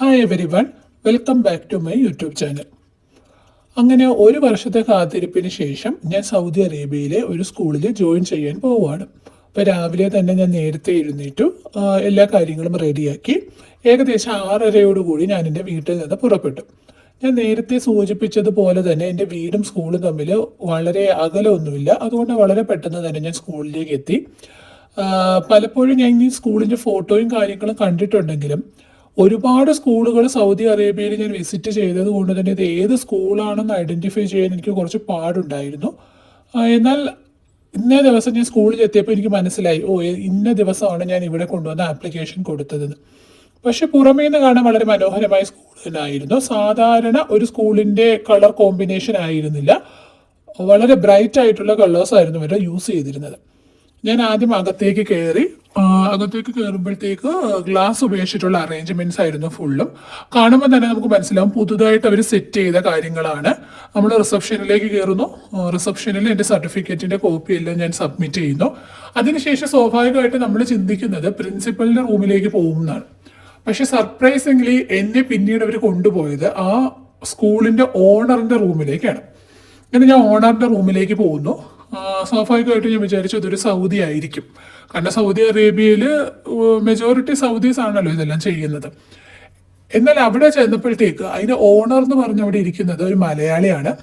Hi everyone, welcome back to my YouTube channel. അങ്ങനെ ഒരു വർഷത്തെ കാത്തിരിപ്പിന് ശേഷം ഞാൻ സൗദി അറേബ്യയിലെ ഒരു സ്കൂളിൽ ജോയിൻ ചെയ്യാൻ പോവുകയാണ്. അപ്പോൾ രാവിലെ തന്നെ ഞാൻ നേരത്തെ എഴുന്നേറ്റു, എല്ലാ കാര്യങ്ങളും റെഡിയാക്കി ഏകദേശം 6:30 ഞാൻ എൻ്റെ വീട്ടിൽ നിന്ന് പുറപ്പെട്ടു. ഞാൻ നേരത്തെ സൂചിപ്പിച്ചതുപോലെ തന്നെ എൻ്റെ വീടും സ്കൂളും തമ്മിൽ വളരെ അകലമൊന്നുമില്ല. അതുകൊണ്ട് വളരെ പെട്ടെന്ന് തന്നെ ഞാൻ സ്കൂളിലേക്ക് എത്തി. പലപ്പോഴും ഞാൻ ഈ സ്കൂളിൻ്റെ ഫോട്ടോയും കാര്യങ്ങളും കണ്ടിട്ടുണ്ടെങ്കിലും ഒരുപാട് സ്കൂളുകൾ സൗദി അറേബ്യയിൽ ഞാൻ വിസിറ്റ് ചെയ്തത് കൊണ്ട് തന്നെ ഇത് ഏത് സ്കൂളാണെന്ന് ഐഡൻറ്റിഫൈ ചെയ്യാൻ എനിക്ക് കുറച്ച് പാടുണ്ടായിരുന്നു. എന്നാൽ ഇന്നേ ദിവസം ഞാൻ സ്കൂളിൽ എത്തിയപ്പോൾ എനിക്ക് മനസ്സിലായി, ഇന്ന ദിവസമാണ് ഞാൻ ഇവിടെ കൊണ്ടുവന്ന ആപ്ലിക്കേഷൻ കൊടുത്തതെന്ന്. പക്ഷെ പുറമേ നിന്ന് കാണാൻ വളരെ മനോഹരമായ സ്കൂൾ തന്നെയായിരുന്നു. സാധാരണ ഒരു സ്കൂളിൻ്റെ കളർ കോമ്പിനേഷൻ ആയിരുന്നില്ല, വളരെ ബ്രൈറ്റ് ആയിട്ടുള്ള കളേഴ്സ് ആയിരുന്നു ഇവർ യൂസ് ചെയ്തിരുന്നത്. ഞാൻ ആദ്യം അകത്തേക്ക് കയറുമ്പോഴത്തേക്ക് ഗ്ലാസ് ഉപയോഗിച്ചിട്ടുള്ള അറേഞ്ച്മെന്റ്സ് ആയിരുന്നു ഫുള്ളും. കാണുമ്പോൾ തന്നെ നമുക്ക് മനസ്സിലാവും പുതുതായിട്ട് അവർ സെറ്റ് ചെയ്ത കാര്യങ്ങളാണ്. നമ്മൾ റിസപ്ഷനിലേക്ക് കയറുന്നു. റിസപ്ഷനിൽ എൻ്റെ സർട്ടിഫിക്കറ്റിൻ്റെ കോപ്പി എല്ലാം ഞാൻ സബ്മിറ്റ് ചെയ്യുന്നു. അതിനുശേഷം സ്വാഭാവികമായിട്ട് നമ്മൾ ചിന്തിക്കുന്നത് പ്രിൻസിപ്പലിൻ്റെ റൂമിലേക്ക് പോകുന്നതാണ്. പക്ഷെ സർപ്രൈസിംഗ്ലി എന്നെ പിന്നീട് അവർ കൊണ്ടുപോയത് ആ സ്കൂളിൻ്റെ ഓണറിൻ്റെ റൂമിലേക്കാണ്. അങ്ങനെ ഞാൻ ഓണറിൻ്റെ റൂമിലേക്ക് പോകുന്നു. സ്വാഭാവികമായിട്ട് ഞാൻ വിചാരിച്ചു ഇതൊരു സൗദി ആയിരിക്കും, കാരണം സൗദി അറേബ്യയിൽ മെജോറിറ്റി സൗദീസ് ആണല്ലോ ഇതെല്ലാം ചെയ്യുന്നത്. എന്നാൽ അവിടെ ചെന്നപ്പോഴത്തേക്ക് അതിൻ്റെ ഓണർ എന്ന് പറഞ്ഞ് അവിടെ ഇരിക്കുന്നത് ഒരു മലയാളിയാണ്.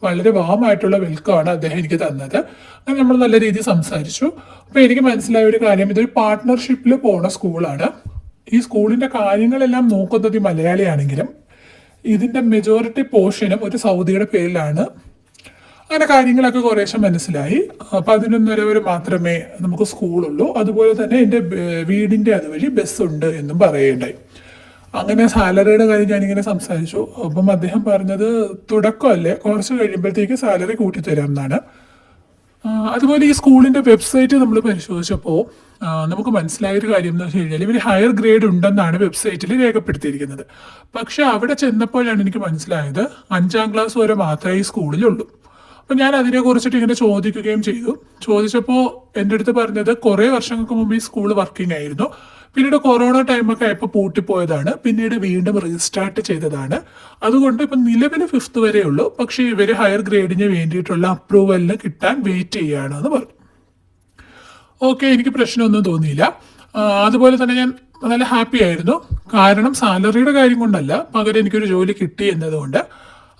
വളരെ വാമായിട്ടുള്ള വെൽക്കമാണ് അദ്ദേഹം എനിക്ക് തന്നത്. അങ്ങനെ നമ്മൾ നല്ല രീതിയിൽ സംസാരിച്ചു. അപ്പോൾ എനിക്ക് മനസ്സിലായ ഒരു കാര്യം, ഇതൊരു പാർട്ട്ണർഷിപ്പിൽ പോണ സ്കൂളാണ്. ഈ സ്കൂളിൻ്റെ കാര്യങ്ങളെല്ലാം നോക്കുന്നത് ഈ മലയാളിയാണെങ്കിലും ഇതിൻ്റെ മെജോറിറ്റി പോർഷനും ഒരു സൗദിയുടെ പേരിലാണ്. അങ്ങനെ കാര്യങ്ങളൊക്കെ കുറേശ്ശെ മനസ്സിലായി. 11:30 വരെ മാത്രമേ നമുക്ക് സ്കൂളുള്ളൂ. അതുപോലെ തന്നെ എൻ്റെ വീടിൻ്റെ അതുവഴി ബസ്സുണ്ട് എന്നും പറയുണ്ടായി. അങ്ങനെ സാലറിയുടെ കാര്യം ഞാനിങ്ങനെ സംസാരിച്ചു. അപ്പം അദ്ദേഹം പറഞ്ഞത് തുടക്കമല്ലേ, കുറച്ച് കഴിയുമ്പോഴത്തേക്ക് സാലറി കൂട്ടിത്തരാം എന്നാണ്. അതുപോലെ ഈ സ്കൂളിൻ്റെ വെബ്സൈറ്റ് നമ്മൾ പരിശോധിച്ചപ്പോൾ നമുക്ക് മനസ്സിലായൊരു കാര്യം എന്ന് വെച്ച് കഴിഞ്ഞാൽ ഇവർ ഹയർ ഗ്രേഡ് ഉണ്ടെന്നാണ് വെബ്സൈറ്റിൽ രേഖപ്പെടുത്തിയിരിക്കുന്നത്. പക്ഷെ അവിടെ ചെന്നപ്പോഴാണ് എനിക്ക് മനസ്സിലായത് 5ാം ക്ലാസ് വരെ മാത്രമേ ഈ സ്കൂളിലുള്ളൂ. അപ്പം ഞാൻ അതിനെക്കുറിച്ചിട്ട് ഇങ്ങനെ ചോദിക്കുകയും ചെയ്തു. ചോദിച്ചപ്പോൾ എൻ്റെ അടുത്ത് പറഞ്ഞത് കുറേ വർഷങ്ങൾക്ക് മുമ്പ് ഈ സ്കൂൾ വർക്കിംഗ് ആയിരുന്നു, പിന്നീട് കൊറോണ ടൈമൊക്കെ ആയപ്പോൾ പൂട്ടിപ്പോയതാണ്, പിന്നീട് വീണ്ടും റീസ്റ്റാർട്ട് ചെയ്തതാണ്. അതുകൊണ്ട് ഇപ്പം നിലവിൽ 5th വരെ ഉള്ളൂ, പക്ഷേ ഇവർ ഹയർ ഗ്രേഡിന് വേണ്ടിയിട്ടുള്ള അപ്രൂവലിന് കിട്ടാൻ വെയിറ്റ് ചെയ്യുകയാണെന്ന് പറഞ്ഞു. ഓക്കെ, എനിക്ക് പ്രശ്നമൊന്നും തോന്നിയില്ല. അതുപോലെ തന്നെ ഞാൻ നല്ല ഹാപ്പി ആയിരുന്നു, കാരണം സാലറിയുടെ കാര്യം കൊണ്ടല്ല, പകരം എനിക്കൊരു ജോലി കിട്ടി എന്നതുകൊണ്ട്.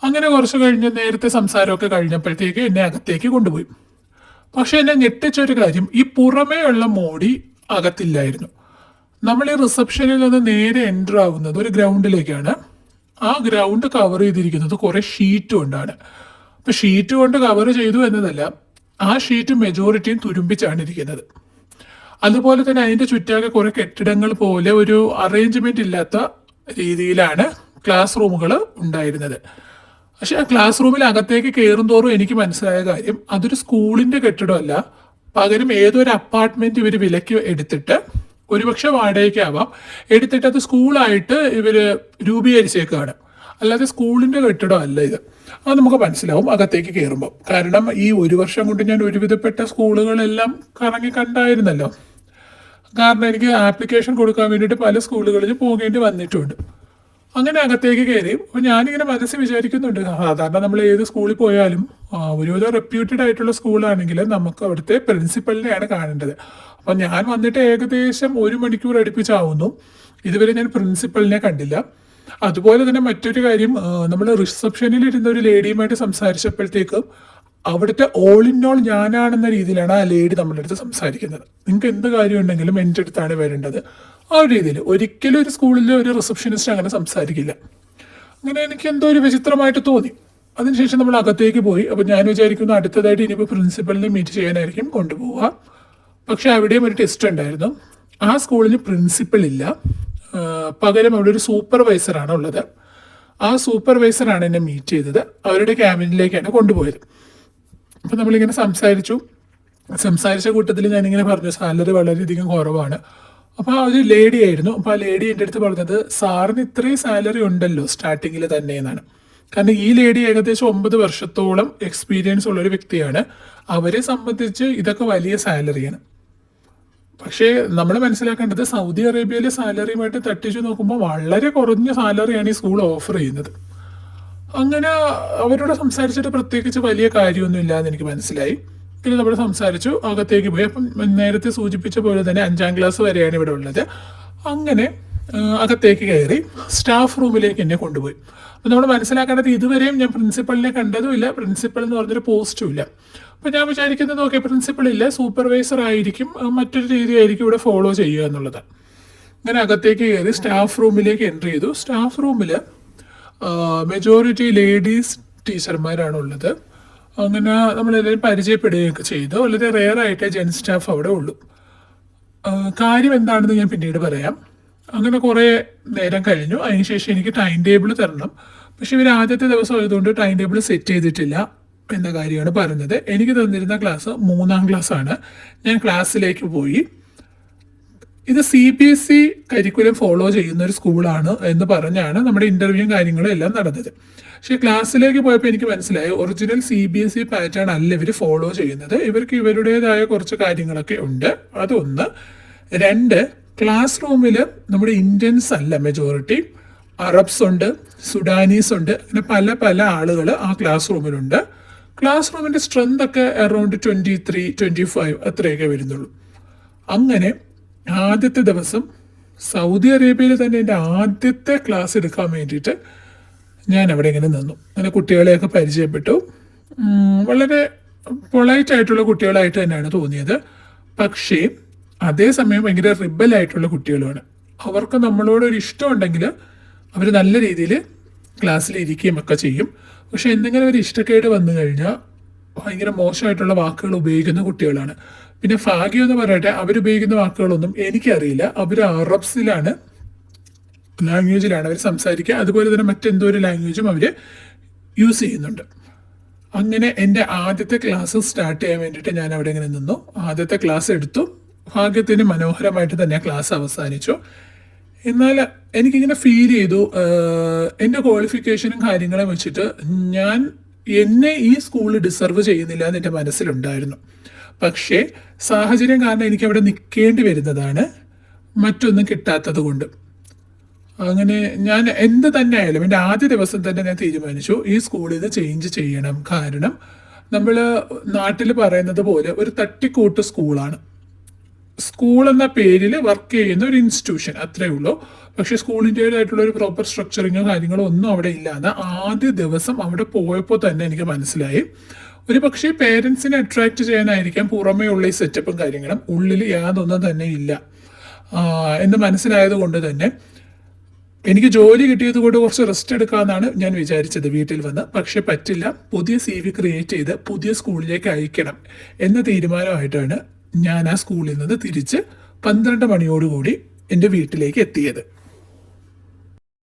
അങ്ങനെ കുറച്ച് കഴിഞ്ഞ് നേരത്തെ സംസാരമൊക്കെ കഴിഞ്ഞപ്പോഴത്തേക്ക് എന്നെ അകത്തേക്ക് കൊണ്ടുപോയി. പക്ഷെ എന്നെ ഞെട്ടിച്ചൊരു കാര്യം, ഈ പുറമേ ഉള്ള മോടി അകത്തില്ലായിരുന്നു. നമ്മൾ ഈ റിസപ്ഷനിൽ നിന്ന് നേരെ എൻ്റർ ആവുന്നത് ഒരു ഗ്രൗണ്ടിലേക്കാണ്. ആ ഗ്രൗണ്ട് കവർ ചെയ്തിരിക്കുന്നത് കുറേ ഷീറ്റ് കൊണ്ടാണ്. അപ്പം ഷീറ്റ് കൊണ്ട് കവർ ചെയ്തു എന്നതല്ല, ആ ഷീറ്റ് മെജോറിറ്റിയും തുരുമ്പിച്ചാണ് ഇരിക്കുന്നത്. അതുപോലെ തന്നെ അതിൻ്റെ ചുറ്റാകെ കുറേ കെട്ടിടങ്ങൾ പോലെ ഒരു അറേഞ്ച്മെന്റ് ഇല്ലാത്ത രീതിയിലാണ് ക്ലാസ് റൂമുകൾ ഉണ്ടായിരുന്നത്. പക്ഷെ ആ ക്ലാസ് റൂമിൽ അകത്തേക്ക് കയറും തോറും എനിക്ക് മനസ്സിലായ കാര്യം, അതൊരു സ്കൂളിൻ്റെ കെട്ടിടമല്ല, പകരം ഏതൊരു അപ്പാർട്ട്മെന്റ് ഇവർ വിലയ്ക്ക് എടുത്തിട്ട്, ഒരുപക്ഷെ വാടകയ്ക്കാവാം, എടുത്തിട്ട് അത് സ്കൂളായിട്ട് ഇവർ രൂപീകരിച്ചേക്കാണ്. അല്ലാതെ സ്കൂളിൻ്റെ കെട്ടിടമല്ല ഇത്. അത് നമുക്ക് മനസ്സിലാവും അകത്തേക്ക് കയറുമ്പോൾ. കാരണം ഈ ഒരു വർഷം കൊണ്ട് ഞാൻ ഒരുവിധപ്പെട്ട സ്കൂളുകളെല്ലാം കറങ്ങി കണ്ടായിരുന്നല്ലോ. കാരണം എനിക്ക് ആപ്ലിക്കേഷൻ കൊടുക്കാൻ വേണ്ടിയിട്ട് പല സ്കൂളുകളിൽ പോകേണ്ടി വന്നിട്ടുണ്ട്. അങ്ങനെ അകത്തേക്ക് കയറി. അപ്പോൾ ഞാനിങ്ങനെ മനസ്സിൽ വിചാരിക്കുന്നുണ്ട്, സാധാരണ നമ്മൾ ഏത് സ്കൂളിൽ പോയാലും ഒരുവിധം റെപ്യൂട്ടഡ് ആയിട്ടുള്ള സ്കൂളാണെങ്കിൽ നമുക്ക് അവിടുത്തെ പ്രിൻസിപ്പലിനെയാണ് കാണേണ്ടത്. അപ്പം ഞാൻ വന്നിട്ട് ഏകദേശം 1 മണിക്കൂർ അടുപ്പിച്ചാവുന്നു, ഇതുവരെ ഞാൻ പ്രിൻസിപ്പലിനെ കണ്ടില്ല. അതുപോലെ തന്നെ മറ്റൊരു കാര്യം, നമ്മൾ റിസപ്ഷനിൽ ഇരുന്ന ഒരു ലേഡിയുമായിട്ട് സംസാരിച്ചപ്പോഴത്തേക്കും അവിടുത്തെ ഓൾ ഇൻ ഓൾ ഞാനാണെന്ന രീതിയിലാണ് ആ ലേഡി നമ്മളുടെ അടുത്ത് സംസാരിക്കുന്നത്. നിങ്ങൾക്ക് എന്ത് കാര്യം ഉണ്ടെങ്കിലും എൻ്റെ അടുത്താണ് വരേണ്ടത്, ആ ഒരു രീതിയിൽ. ഒരിക്കലും ഒരു സ്കൂളിൽ ഒരു റിസപ്ഷനിസ്റ്റ് അങ്ങനെ സംസാരിക്കില്ല. അങ്ങനെ എനിക്ക് എന്തോ ഒരു വിചിത്രമായിട്ട് തോന്നി. അതിനുശേഷം നമ്മൾ അകത്തേക്ക് പോയി. അപ്പോൾ ഞാൻ വിചാരിക്കുന്നു അടുത്തതായിട്ട് ഇനിയിപ്പോൾ പ്രിൻസിപ്പലിനെ മീറ്റ് ചെയ്യാനായിരിക്കും കൊണ്ടുപോവുക. പക്ഷെ അവിടെയും ഒരു ടെസ്റ്റ് ഉണ്ടായിരുന്നു. ആ സ്കൂളിൽ പ്രിൻസിപ്പൽ ഇല്ല, പകരം അവിടെ ഒരു സൂപ്പർവൈസറാണ് ഉള്ളത്. ആ സൂപ്പർവൈസറാണ് എന്നെ മീറ്റ് ചെയ്തത്. അവരുടെ ക്യാബിനിലേക്കാണ് കൊണ്ടുപോയത്. അപ്പോൾ നമ്മളിങ്ങനെ സംസാരിച്ച കൂട്ടത്തിൽ ഞാനിങ്ങനെ പറഞ്ഞു സാലറി വളരെയധികം കുറവാണ്. അപ്പോൾ ആ ഒരു ലേഡി ആയിരുന്നു. അപ്പോൾ ആ ലേഡി എൻ്റെ അടുത്ത് പറഞ്ഞത്, സാറിന് ഇത്രയും സാലറി ഉണ്ടല്ലോ സ്റ്റാർട്ടിങ്ങിൽ തന്നെ എന്നാണ്. കാരണം ഈ ലേഡി ഏകദേശം 9 വർഷത്തോളം എക്സ്പീരിയൻസ് ഉള്ളൊരു വ്യക്തിയാണ്. അവരെ സംബന്ധിച്ച് ഇതൊക്കെ വലിയ സാലറിയാണ്. പക്ഷേ നമ്മൾ മനസ്സിലാക്കേണ്ടത് സൗദി അറേബ്യയിലെ സാലറിയുമായിട്ട് തട്ടിച്ചു നോക്കുമ്പോൾ വളരെ കുറഞ്ഞ സാലറിയാണ് ഈ സ്കൂൾ ഓഫർ ചെയ്യുന്നത്. അങ്ങനെ അവരോട് സംസാരിച്ചിട്ട് പ്രത്യേകിച്ച് വലിയ കാര്യമൊന്നും ഇല്ലാന്ന് എനിക്ക് മനസ്സിലായി. പിന്നെ നമ്മൾ സംസാരിച്ചു, അകത്തേക്ക് പോയി. അപ്പം നേരത്തെ സൂചിപ്പിച്ച പോലെ തന്നെ 5ാം ക്ലാസ് വരെയാണ് ഇവിടെ ഉള്ളത്. അങ്ങനെ അകത്തേക്ക് കയറി സ്റ്റാഫ് റൂമിലേക്ക് എന്നെ കൊണ്ടുപോയി. അപ്പം നമ്മൾ മനസ്സിലാക്കേണ്ടത് ഇതുവരെയും ഞാൻ പ്രിൻസിപ്പളിനെ കണ്ടതുമില്ല, പ്രിൻസിപ്പൾ എന്ന് പറഞ്ഞൊരു പോസ്റ്റും ഇല്ല. അപ്പം ഞാൻ വിചാരിക്കുന്നത് ഓക്കെ, പ്രിൻസിപ്പൾ ഇല്ല, സൂപ്പർവൈസർ ആയിരിക്കും, മറ്റൊരു രീതിയായിരിക്കും ഇവിടെ ഫോളോ ചെയ്യുക എന്നുള്ളത്. അങ്ങനെ അകത്തേക്ക് കയറി സ്റ്റാഫ് റൂമിലേക്ക് എൻ്റർ ചെയ്തു. സ്റ്റാഫ് റൂമിൽ മെജോറിറ്റി ലേഡീസ് ടീച്ചർമാരാണ് ഉള്ളത്. അങ്ങനെ നമ്മളെല്ലാവരും പരിചയപ്പെടുകയൊക്കെ ചെയ്തു. വളരെ റെയർ ആയിട്ടേ ജെൻ സ്റ്റാഫ് അവിടെ ഉള്ളൂ. കാര്യം എന്താണെന്ന് ഞാൻ പിന്നീട് പറയാം. അങ്ങനെ കുറേ നേരം കഴിഞ്ഞു. അതിനുശേഷം എനിക്ക് ടൈം ടേബിൾ തരണം. പക്ഷെ ഇവർ ആദ്യത്തെ ദിവസം ആയതുകൊണ്ട് ടൈം ടേബിൾ സെറ്റ് ചെയ്തിട്ടില്ല എന്ന കാര്യമാണ് പറഞ്ഞത്. എനിക്ക് തന്നിരുന്ന ക്ലാസ് 3ാം ക്ലാസ് ആണ്. ഞാൻ ക്ലാസ്സിലേക്ക് പോയി. ഇത് CBSE കരിക്കുലം ഫോളോ ചെയ്യുന്ന ഒരു സ്കൂളാണ് എന്ന് പറഞ്ഞാണ് നമ്മുടെ ഇൻ്റർവ്യൂവും കാര്യങ്ങളും എല്ലാം നടന്നത്. പക്ഷേ ക്ലാസ്സിലേക്ക് പോയപ്പോൾ എനിക്ക് മനസ്സിലായി ഒറിജിനൽ CBSE പാറ്റേൺ അല്ല ഇവർ ഫോളോ ചെയ്യുന്നത്. ഇവർക്ക് ഇവരുടേതായ കുറച്ച് കാര്യങ്ങളൊക്കെ ഉണ്ട്. അതൊന്ന്. 2, ക്ലാസ് റൂമിൽ നമ്മുടെ ഇന്ത്യൻസ് അല്ല മെജോറിറ്റി, അറബ്സ് ഉണ്ട്, സുഡാനീസ് ഉണ്ട്, അങ്ങനെ പല പല ആളുകൾ ആ ക്ലാസ് റൂമിലുണ്ട്. ക്ലാസ് റൂമിൻ്റെ സ്ട്രെങ്ത് ഒക്കെ അറൗണ്ട് 23-25 അത്രയൊക്കെ വരുന്നുള്ളൂ. അങ്ങനെ ആദ്യത്തെ ദിവസം സൗദി അറേബ്യയിൽ തന്നെ എൻ്റെ ആദ്യത്തെ ക്ലാസ് എടുക്കാൻ വേണ്ടിയിട്ട് ഞാൻ അവിടെ ഇങ്ങനെ നിന്നു. അങ്ങനെ കുട്ടികളെയൊക്കെ പരിചയപ്പെട്ടു. വളരെ പൊളൈറ്റ് ആയിട്ടുള്ള കുട്ടികളായിട്ട് തന്നെയാണ് തോന്നിയത്. പക്ഷേ അതേസമയം ഭയങ്കര റിബലായിട്ടുള്ള കുട്ടികളുമാണ്. അവർക്ക് നമ്മളോടൊരു ഇഷ്ടമുണ്ടെങ്കിൽ അവർ നല്ല രീതിയിൽ ക്ലാസ്സിൽ ഇരിക്കുകയും ഒക്കെ ചെയ്യും. പക്ഷെ എന്തെങ്കിലും ഒരു ഇഷ്ടക്കേട് വന്നു കഴിഞ്ഞാൽ ഭയങ്കര മോശമായിട്ടുള്ള വാക്കുകൾ ഉപയോഗിക്കുന്ന കുട്ടികളാണ്. പിന്നെ ഭാഗ്യം എന്ന് പറയട്ടെ, അവരുപയോഗിക്കുന്ന വാക്കുകളൊന്നും എനിക്കറിയില്ല. അവർ അറബ്സിലാണ്, ലാംഗ്വേജിലാണ് അവർ സംസാരിക്കുക. അതുപോലെ തന്നെ മറ്റെന്തോ ഒരു ലാംഗ്വേജും അവർ യൂസ് ചെയ്യുന്നുണ്ട്. അങ്ങനെ എൻ്റെ ആദ്യത്തെ ക്ലാസ് സ്റ്റാർട്ട് ചെയ്യാൻ വേണ്ടിയിട്ട് ഞാൻ അവിടെ ഇങ്ങനെ നിന്നു. ആദ്യത്തെ ക്ലാസ് എടുത്തു. ഭാഗ്യത്തിന് മനോഹരമായിട്ട് തന്നെ ക്ലാസ് അവസാനിച്ചു. എന്നാൽ എനിക്കിങ്ങനെ ഫീൽ ചെയ്തു, എൻ്റെ ക്വാളിഫിക്കേഷനും കാര്യങ്ങളും വെച്ചിട്ട് എന്നെ ഈ സ്കൂൾ ഡിസർവ് ചെയ്യുന്നില്ല എന്ന് എൻ്റെ മനസ്സിലുണ്ടായിരുന്നു. പക്ഷേ സാഹചര്യം കാരണം എനിക്ക് അവിടെ നിൽക്കേണ്ടി വരുന്നതാണ്, മറ്റൊന്നും കിട്ടാത്തത് കൊണ്ട്. അങ്ങനെ ഞാൻ എന്ത് തന്നെ ആയാലും എൻ്റെ ആദ്യ ദിവസം തന്നെ ഞാൻ തീരുമാനിച്ചു ഈ സ്കൂളിൽ നിന്ന് ചേഞ്ച് ചെയ്യണം. കാരണം നമ്മൾ നാട്ടിൽ പറയുന്നത് പോലെ ഒരു തട്ടിക്കൂട്ട് സ്കൂളാണ്. സ്കൂൾ എന്ന പേരിൽ വർക്ക് ചെയ്യുന്ന ഒരു ഇൻസ്റ്റിറ്റ്യൂഷൻ, അത്രേ ഉള്ളൂ. പക്ഷെ സ്കൂളിൻ്റെതായിട്ടുള്ള ഒരു പ്രോപ്പർ സ്ട്രക്ചറിങ്ങോ കാര്യങ്ങളോ ഒന്നും അവിടെ ഇല്ലാന്ന് ആദ്യ ദിവസം അവിടെ പോയപ്പോൾ തന്നെ എനിക്ക് മനസ്സിലായി. ഒരു പക്ഷേ പേരൻസിനെ അട്രാക്റ്റ് ചെയ്യാനായിരിക്കാം പുറമേ ഉള്ള ഈ സെറ്റപ്പും കാര്യങ്ങളും, ഉള്ളിൽ യാതൊന്നും തന്നെ ഇല്ല എന്ന് മനസ്സിലായത് കൊണ്ട് തന്നെ എനിക്ക് ജോലി കിട്ടിയത് കൊണ്ട് കുറച്ച് റെസ്റ്റ് എടുക്കാമെന്നാണ് ഞാൻ വിചാരിച്ചത് വീട്ടിൽ വന്ന്. പക്ഷെ പറ്റില്ല, പുതിയ CV ക്രിയേറ്റ് ചെയ്ത് പുതിയ സ്കൂളിലേക്ക് അയക്കണം എന്ന തീരുമാനമായിട്ടാണ് ഞാൻ ആ സ്കൂളിൽ നിന്ന് തിരിച്ച് 12 മണിയോടുകൂടി എൻ്റെ വീട്ടിലേക്ക് എത്തിയത്.